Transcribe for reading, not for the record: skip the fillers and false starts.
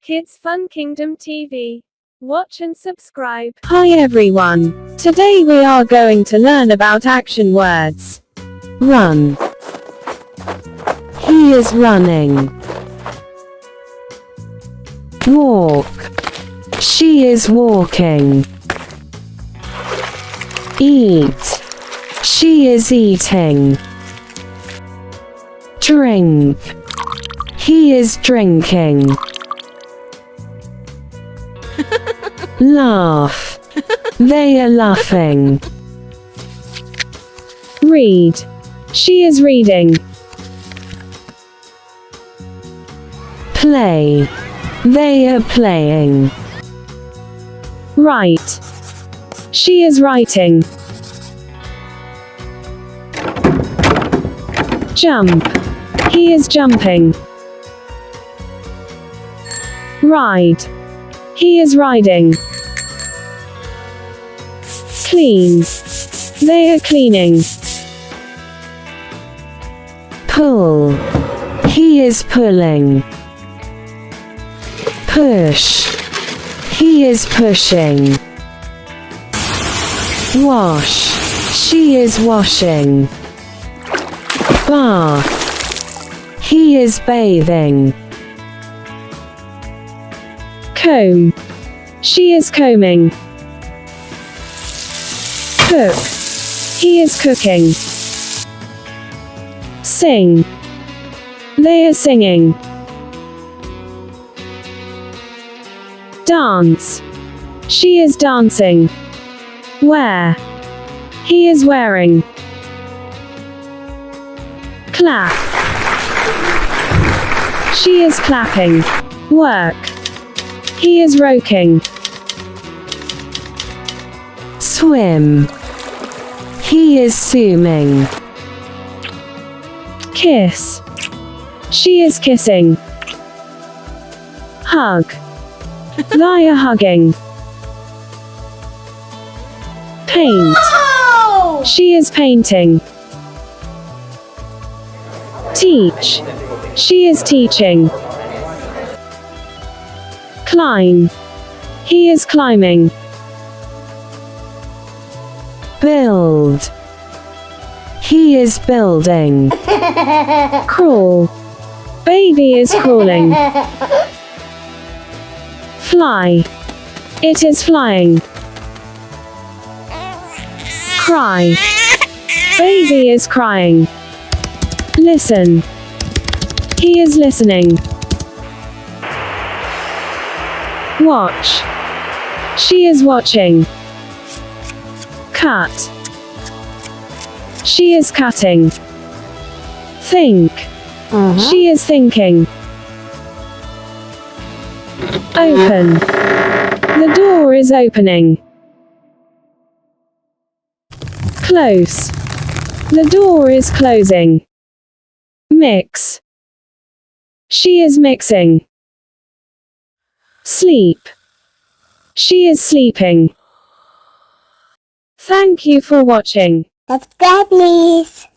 Kids Fun Kingdom TV. Watch and subscribe. Hi everyone. Today we are going to learn about action words. Run. He is running. Walk. She is walking. Eat. She is eating. Drink. He is drinking. Laugh. They are laughing. Read. She is reading. Play. They are playing. Write. She is writing. Jump. He is jumping. Ride. He is riding. Clean. They are cleaning. Pull. He is pulling. Push. He is pushing. Wash. She is washing. Bath. He is bathing. Comb. She is combing. Cook. He is cooking. Sing. They are singing. Dance. She is dancing. Wear. He is wearing. Clap. She is clapping. Work. He is roking. Swim. He is swimming. Kiss. She is kissing. Hug. They are hugging. Paint. Oh! She is painting. Teach. She is teaching. Climb. He is climbing. Build. He is building. Crawl. Baby is crawling. Fly. It is flying. Cry. Baby is crying. Listen. He is listening. Watch. She is watching. Cut. She is cutting. Think. She is thinking. Open. The door is opening. Close. The door is closing. Mix. She is mixing. Sleep. She is sleeping. Thank you for watching. Subscribe, please.